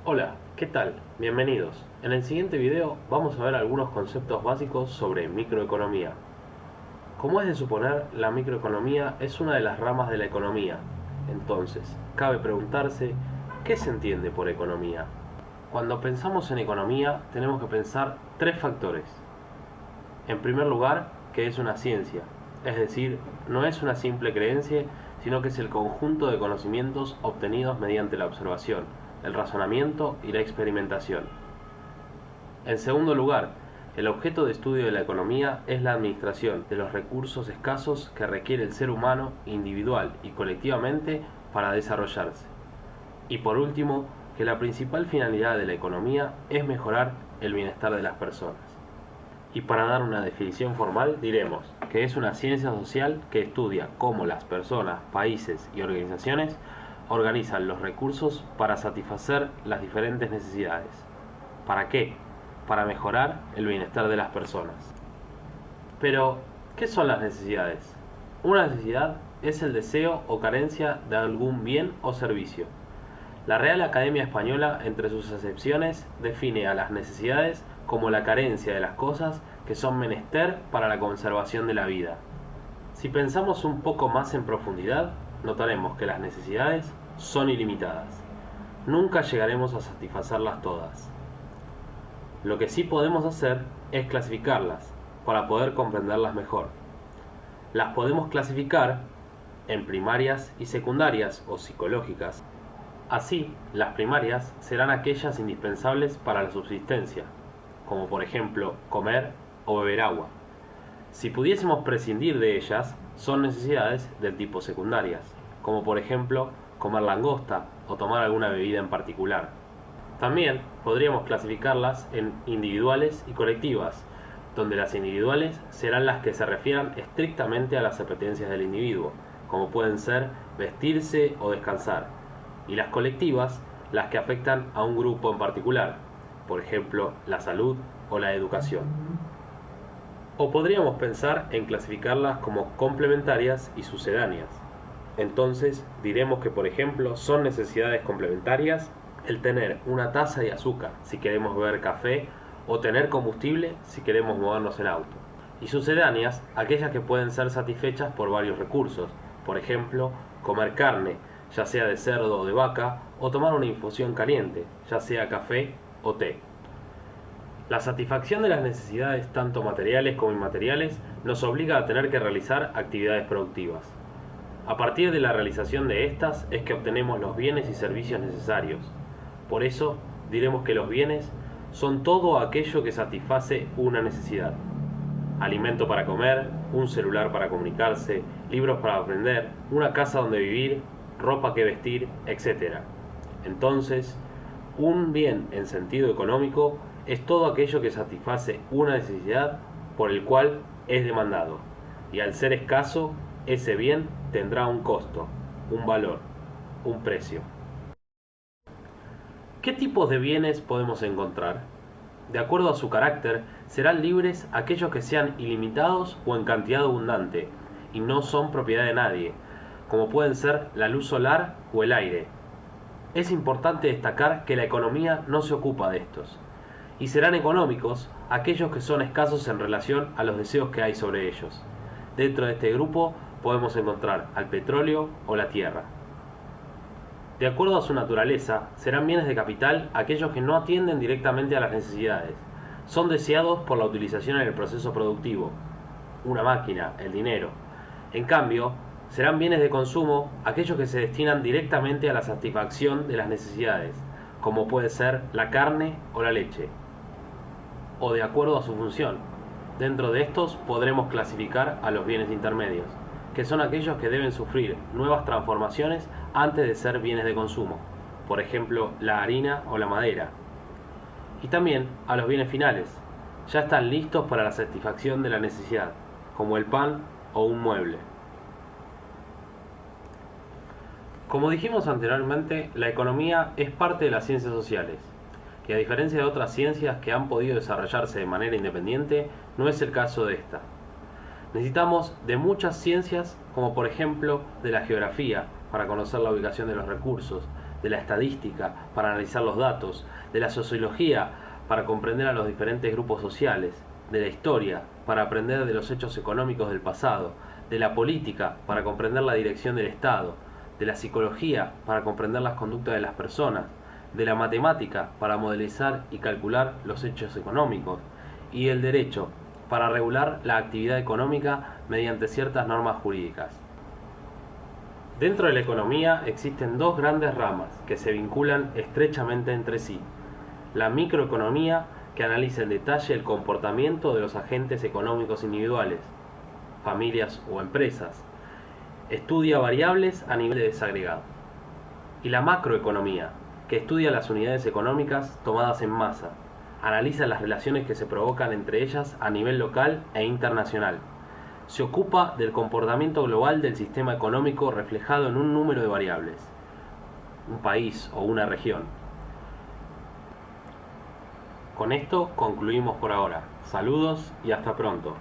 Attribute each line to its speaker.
Speaker 1: Hola, ¿qué tal? Bienvenidos. En el siguiente video vamos a ver algunos conceptos básicos sobre microeconomía. Como es de suponer, la microeconomía es una de las ramas de la economía. Entonces, cabe preguntarse, ¿qué se entiende por economía? Cuando pensamos en economía, tenemos que pensar tres factores. En primer lugar, que es una ciencia, es decir, no es una simple creencia, sino que es el conjunto de conocimientos obtenidos mediante la observación, el razonamiento y la experimentación. En segundo lugar, el objeto de estudio de la economía es la administración de los recursos escasos que requiere el ser humano individual y colectivamente para desarrollarse. Y por último, que la principal finalidad de la economía es mejorar el bienestar de las personas. Y para dar una definición formal diremos que es una ciencia social que estudia cómo las personas, países y organizaciones organizan los recursos para satisfacer las diferentes necesidades. ¿Para qué? Para mejorar el bienestar de las personas. Pero, ¿qué son las necesidades? Una necesidad es el deseo o carencia de algún bien o servicio. La Real Academia Española, entre sus acepciones, define a las necesidades como la carencia de las cosas que son menester para la conservación de la vida. Si pensamos un poco más en profundidad, notaremos que las necesidades son ilimitadas. Nunca llegaremos a satisfacerlas todas. Lo que sí podemos hacer es clasificarlas para poder comprenderlas mejor. Las podemos clasificar en primarias y secundarias o psicológicas. Así, las primarias serán aquellas indispensables para la subsistencia, como por ejemplo comer o beber agua. Si pudiésemos prescindir de ellas, son necesidades del tipo secundarias, como por ejemplo comer langosta o tomar alguna bebida en particular. También podríamos clasificarlas en individuales y colectivas, donde las individuales serán las que se refieran estrictamente a las apetencias del individuo, como pueden ser vestirse o descansar, y las colectivas las que afectan a un grupo en particular, por ejemplo la salud o la educación. O podríamos pensar en clasificarlas como complementarias y sucedáneas. Entonces diremos que por ejemplo son necesidades complementarias el tener una taza de azúcar si queremos beber café o tener combustible si queremos movernos en auto. Y sucedáneas aquellas que pueden ser satisfechas por varios recursos, por ejemplo comer carne, ya sea de cerdo o de vaca, o tomar una infusión caliente, ya sea café o té. La satisfacción de las necesidades tanto materiales como inmateriales nos obliga a tener que realizar actividades productivas. A partir de la realización de estas es que obtenemos los bienes y servicios necesarios. Por eso diremos que los bienes son todo aquello que satisface una necesidad. Alimento para comer, un celular para comunicarse, libros para aprender, una casa donde vivir, ropa que vestir, etc. Entonces, un bien en sentido económico es todo aquello que satisface una necesidad por el cual es demandado, y al ser escaso, ese bien tendrá un costo, un valor, un precio. ¿Qué tipos de bienes podemos encontrar? De acuerdo a su carácter, serán libres aquellos que sean ilimitados o en cantidad abundante, y no son propiedad de nadie, como pueden ser la luz solar o el aire. Es importante destacar que la economía no se ocupa de estos, y serán económicos aquellos que son escasos en relación a los deseos que hay sobre ellos. Dentro de este grupo podemos encontrar al petróleo o la tierra. De acuerdo a su naturaleza, serán bienes de capital aquellos que no atienden directamente a las necesidades. Son deseados por la utilización en el proceso productivo, una máquina, el dinero. En cambio, serán bienes de consumo aquellos que se destinan directamente a la satisfacción de las necesidades, como puede ser la carne o la leche, o de acuerdo a su función. Dentro de estos podremos clasificar a los bienes intermedios, que son aquellos que deben sufrir nuevas transformaciones antes de ser bienes de consumo, por ejemplo la harina o la madera. Y también a los bienes finales, ya están listos para la satisfacción de la necesidad, como el pan o un mueble. Como dijimos anteriormente, la economía es parte de las ciencias sociales, y a diferencia de otras ciencias que han podido desarrollarse de manera independiente, no es el caso de esta. Necesitamos de muchas ciencias, como por ejemplo de la geografía, para conocer la ubicación de los recursos, de la estadística para analizar los datos, de la sociología para comprender a los diferentes grupos sociales, de la historia para aprender de los hechos económicos del pasado, de la política para comprender la dirección del Estado, de la psicología para comprender las conductas de las personas, de la matemática para modelizar y calcular los hechos económicos, y el derecho para regular la actividad económica mediante ciertas normas jurídicas. Dentro de la economía existen dos grandes ramas que se vinculan estrechamente entre sí. La microeconomía, que analiza en detalle el comportamiento de los agentes económicos individuales, familias o empresas, estudia variables a nivel desagregado. Y la macroeconomía, que estudia las unidades económicas tomadas en masa, analiza las relaciones que se provocan entre ellas a nivel local e internacional. Se ocupa del comportamiento global del sistema económico reflejado en un número de variables, un país o una región. Con esto concluimos por ahora. Saludos y hasta pronto.